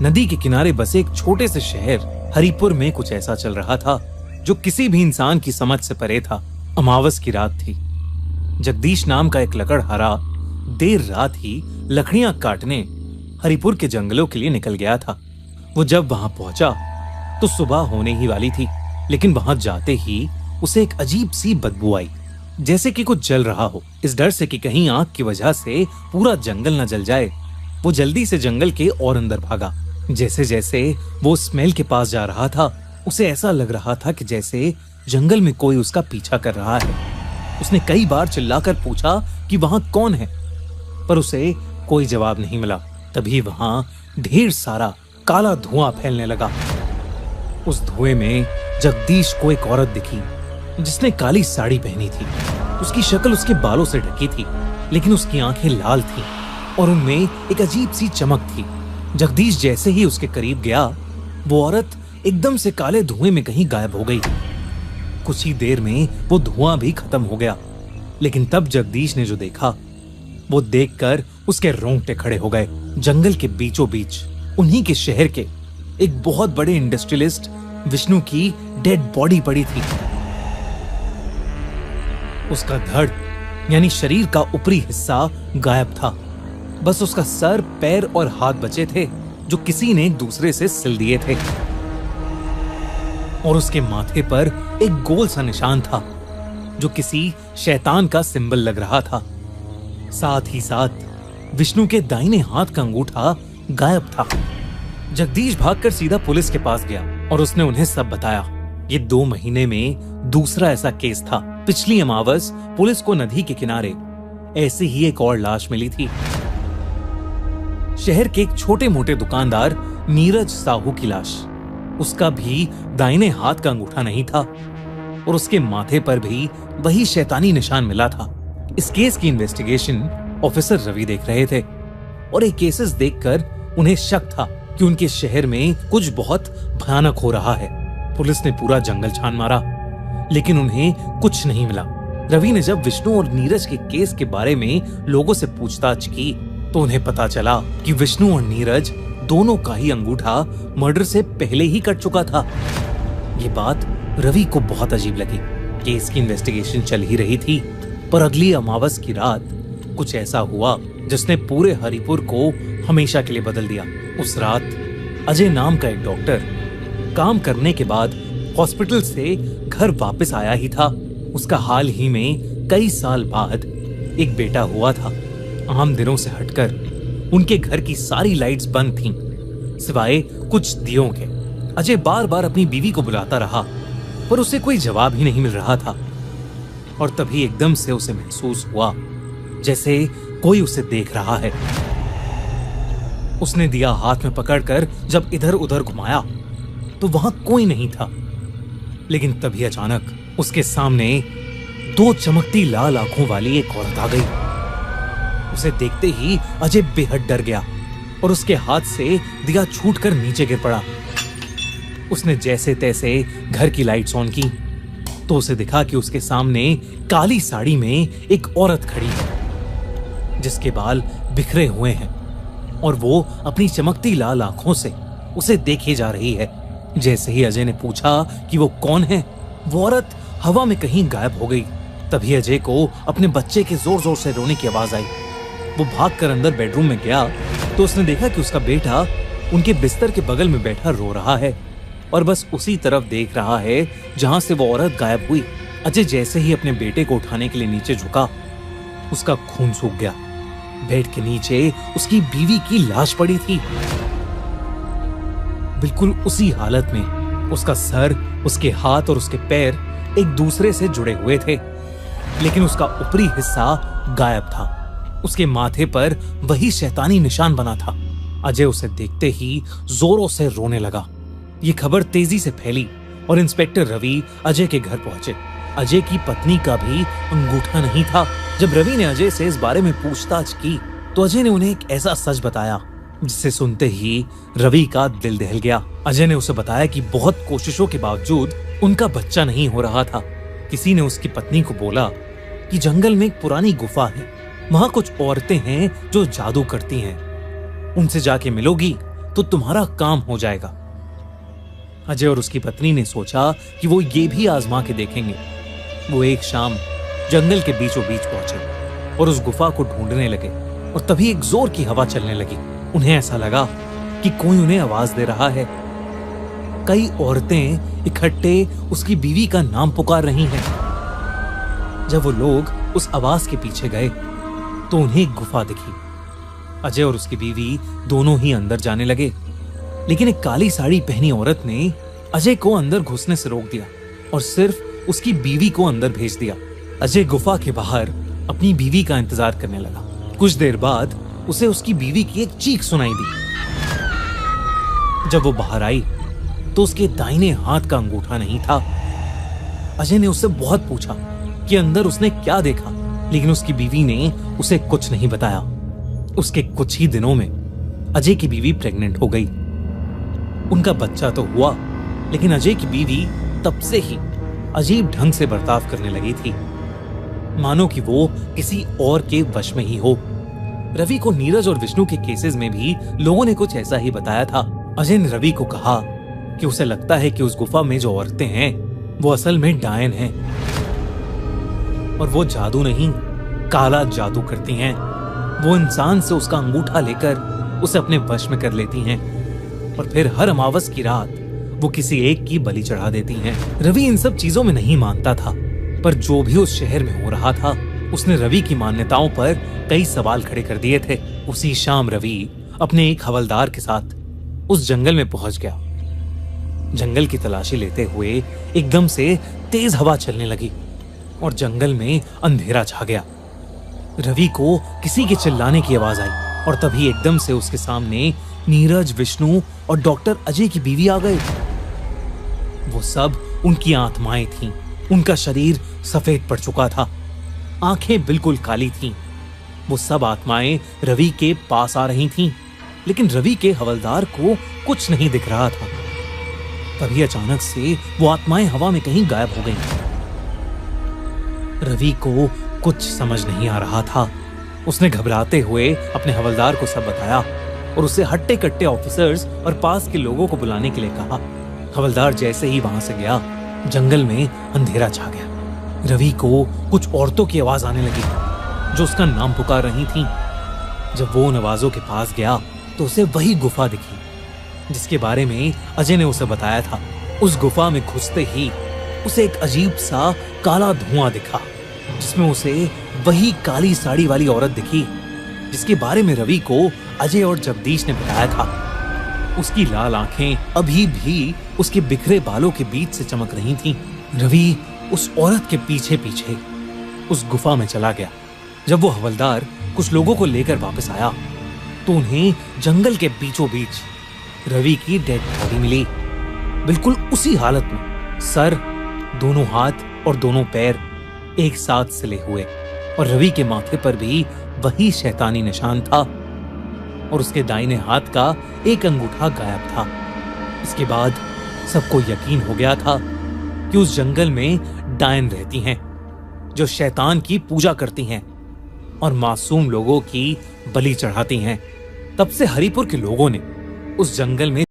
नदी के किनारे बसे एक छोटे से शहर हरिपुर में कुछ ऐसा चल रहा था जो किसी भी इंसान की समझ से परे था। अमावस की रात थी। जगदीश नाम का एक लकड़हारा देर रात ही लकड़ियां काटने हरिपुर के जंगलों के लिए निकल गया था। वो जब वहां पहुंचा तो सुबह होने ही वाली थी, लेकिन वहां जाते ही उसे एक अजीब सी बदबू आई, जैसे कि कुछ जल रहा हो। इस डर से कि कहीं आग की वजह से पूरा जंगल न जल जाए, वो जल्दी से जंगल के और अंदर भागा। जैसे जैसे वो स्मेल के पास जा रहा था, उसे ऐसा लग रहा था कि जैसे जंगल में कोई उसका पीछा कर रहा है। उसने कई बार चिल्लाकर पूछा कि वहां कौन है, पर उसे कोई जवाब नहीं मिला। तभी वहां ढेर सारा काला धुआं फैलने लगा। उस धुएं में जगदीश को एक औरत दिखी जिसने काली साड़ी पहनी थी। उसकी शक्ल उसके बालों से ढकी थी, लेकिन उसकी आंखें लाल थीं और उनमें एक अजीब सी चमक थी। जगदीश जैसे ही उसके करीब गया, वो औरत एकदम से काले धुएं में कहीं गायब हो गई। कुछ ही देर में वो धुआं भी खत्म हो गया, लेकिन तब जगदीश ने जो देखा वो देखकर उसके रोंगटे खड़े हो गए। जंगल के बीचों बीच उन्हीं के शहर के एक बहुत बड़े इंडस्ट्रियलिस्ट विष्णु की डेड बॉडी पड़ी थी। उसका धड़ यानी शरीर का ऊपरी हिस्सा गायब था। बस उसका सर, पैर और हाथ बचे थे जो किसी ने एक दूसरे से सिल दिए थे, और उसके माथे पर एक गोल सा निशान था जो किसी शैतान का सिंबल लग रहा था। साथ ही साथ विष्णु के दाहिने हाथ का अंगूठा गायब था। जगदीश भागकर सीधा पुलिस के पास गया और उसने उन्हें सब बताया। ये 2 महीने में दूसरा ऐसा केस था। पिछली अमावस पुलिस को नदी के किनारे ऐसी ही एक और लाश मिली थी। शहर के एक छोटे मोटे दुकानदार नीरज साहू की लाश। उसका भी दाहिने हाथ का अंगूठा नहीं था और उसके माथे पर भी वही शैतानी निशान मिला था। इस केस की इन्वेस्टिगेशन ऑफिसर रवि देख रहे थे और ये केसेस देखकर उन्हें शक था कि उनके शहर में कुछ बहुत भयानक हो रहा है। पुलिस ने पूरा जंगल छान मारा, लेकिन उन्हें कुछ नहीं मिला। रवि ने जब विष्णु और नीरज के केस के बारे में लोगों से पूछताछ की तो उन्हें पता चला कि विष्णु और नीरज दोनों का ही अंगूठा मर्डर से पहले ही कट चुका था। ये बात रवि को बहुत अजीब लगी। केस की इन्वेस्टिगेशन चल ही रही थी, पर अगली अमावस की रात कुछ ऐसा हुआ जिसने पूरे हरिपुर को हमेशा के लिए बदल दिया। उस रात अजय नाम का एक डॉक्टर काम करने के बाद हॉस्पिटल से घर वापस आया ही था। उसका हाल ही में कई साल बाद एक बेटा हुआ था। आम दिनों से हटकर उनके घर की सारी लाइट्स बंद थीं, सिवाय कुछ दियों के। अजय बार बार अपनी बीवी को बुलाता रहा, पर उसे कोई जवाब ही नहीं मिल रहा था। और तभी एकदम से उसे महसूस हुआ जैसे कोई उसे देख रहा है। उसने दिया हाथ में पकड़कर जब इधर उधर घुमाया तो वहां कोई नहीं था, लेकिन तभी अचानक उसके सामने 2 चमकती लाल आंखों वाली एक औरत आ गई। उसे देखते ही अजय बेहद डर गया और उसके हाथ से दिया छूटकर नीचे गिर पड़ा। उसने जैसे तैसे घर की लाइट्स ऑन की तो उसे दिखा कि उसके सामने काली साड़ी में एक औरत खड़ी है जिसके बाल बिखरे हुए हैं और वो अपनी चमकती लाल आंखों से उसे देखे जा रही है। जैसे ही अजय ने पूछा कि वो कौन है, वो औरत हवा में कहीं गायब हो गई। तभी अजय को अपने बच्चे के जोर जोर से रोने की आवाज आई। वो भागकर अंदर बेडरूम में गया तो उसने देखा कि उसका बेटा उनके बिस्तर के बगल में बैठा रो रहा है और बस उसी तरफ देख रहा है जहां से वो औरत गायब हुई। अजय जैसे ही अपने बेटे को उठाने के लिए नीचे झुका, उसका खून सूख गया। बेड के नीचे उसकी बीवी की लाश पड़ी थी। बिल्कुल उसी हालत में उसका सर, उसके हाथ और उसके पैर एक दूसरे से जुड़े हुए थे, लेकिन उसका ऊपरी हिस्सा गायब था। उसके माथे पर वही शैतानी निशान बना था। अजय उसे देखते ही जोरों से रोने लगा। ये खबर तेजी से फैली और इंस्पेक्टर रवि अजय के घर पहुंचे। अजय की पत्नी का भी अंगूठा नहीं था। जब रवि ने अजय से इस बारे में पूछताछ की तो अजय ने उन्हें एक ऐसा सच बताया जिसे सुनते ही रवि का दिल दहल गया। अजय ने उसे बताया कि बहुत कोशिशों के बावजूद उनका बच्चा नहीं हो रहा था। किसी ने उसकी पत्नी को बोला कि जंगल में एक पुरानी गुफा है, वहां कुछ औरतें हैं जो जादू करती हैं, उनसे जाके मिलोगी तो तुम्हारा काम हो जाएगा। अजय और उसकी पत्नी ने सोचा कि वो ये भी आजमा के देखेंगे। वो एक शाम जंगल के बीचों बीच पहुंचे और उस गुफा को ढूंढने लगे, और तभी एक जोर की हवा चलने लगी। उन्हें ऐसा लगा कि कोई उन्हें आवाज दे रहा है। कई औरतें इकट्ठे उसकी बीवी का नाम पुकार रही हैं। जब वो लोग उस आवाज के पीछे गए तो उन्हें एक गुफा दिखी। अजय और उसकी बीवी दोनों ही अंदर जाने लगे, लेकिन एक काली साड़ी पहनी औरत ने अजय को अंदर घुसने से रोक दिया और सिर्फ उसकी बीवी को अंदर भेज दिया। अजय गुफा के बाहर अपनी बीवी का इंतजार करने लगा। कुछ देर बाद उसे उसकी बीवी की एक चीख सुनाई दी। जब वो बाहर आई तो उसके दाहिने हाथ का अंगूठा नहीं था। अजय ने उससे बहुत पूछा कि अंदर उसने क्या देखा, लेकिन उसकी बीवी ने उसे कुछ नहीं बताया। उसके कुछ ही दिनों में अजय की बीवी प्रेग्नेंट हो गई। उनका बच्चा तो हुआ, लेकिन अजय की बीवी तब से ही अजीब ढंग से बर्ताव करने लगी थी, मानो कि वो किसी और के वश में ही हो। रवि को नीरज और विष्णु के केसेस में भी लोगों ने कुछ ऐसा ही बताया था। अजय ने रवि को कहा कि उसे लगता है कि उस गुफा में जो औरतें हैं वो असल में डायन हैं, और वो जादू नहीं, काला जादू करती हैं। वो इंसान से उसका अंगूठा लेकर उसे अपने वश में कर लेती हैं, और फिर हर अमावस की रात वो किसी एक की बलि चढ़ा देती हैं। रवि इन सब चीजों में नहीं मानता था, पर जो भी उस शहर में हो रहा था उसने रवि की मान्यताओं पर कई सवाल खड़े कर दिए थे। उसी शाम रवि अपने एक हवलदार के साथ उस जंगल में पहुंच गया। जंगल की तलाशी लेते हुए एकदम से तेज हवा चलने लगी और जंगल में अंधेरा छा गया। रवि को किसी के चिल्लाने की आवाज आई, और तभी एकदम से उसके सामने नीरज, विष्णु और डॉक्टर अजय की बीवी आ गए। वो सब उनकी आत्माएं थीं। उनका शरीर सफेद पड़ चुका था, आंखें बिल्कुल काली थीं। वो सब आत्माएं रवि के पास आ रही थीं, लेकिन रवि के हवलदार को कुछ नहीं दिख रहा था। तभी अचानक से वो आत्माएं हवा में कहीं गायब हो गईं। रवि को कुछ समझ नहीं आ रहा था। उसने घबराते हुए अपने हवलदार को सब बताया और उसे हट्टे कट्टे ऑफिसर्स और पास के लोगों को बुलाने के लिए कहा। हवलदार जैसे ही वहां से गया, जंगल में अंधेरा छा गया। रवि को कुछ औरतों की आवाज आने लगी जो उसका नाम पुकार रही थीं। जब वो उन आवाजों के पास गया तो उसे वही गुफा दिखी जिसके बारे में अजय ने उसे बताया था। उस गुफा में घुसते ही उसे एक अजीब सा काला धुआं दिखा, जिसमें उसे वही काली साड़ी वाली औरत दिखी जिसके बारे में रवि को अजय और जगदीश ने बताया था। उसकी लाल आंखें अभी भी उसके बिखरे बालों के बीच से चमक रही थीं। रवि उस औरत के पीछे पीछे उस गुफा में चला गया। जब वो हवलदार कुछ लोगों को लेकर वापस आया तो उन्हें जंगल के बीचों बीच रवि की डेड बॉडी मिली, बिल्कुल उसी हालत में, सर, दोनों हाथ और दोनों पैर एक साथ सिले हुए, और रवि के माथे पर भी वही शैतानी निशान था, और उसके दाहिने हाथ का एक अंगूठा गायब था। इसके बाद सबको यकीन हो गया था कि उस जंगल में डायन रहती हैं जो शैतान की पूजा करती हैं और मासूम लोगों की बलि चढ़ाती हैं। तब से हरिपुर के लोगों ने उस जंगल में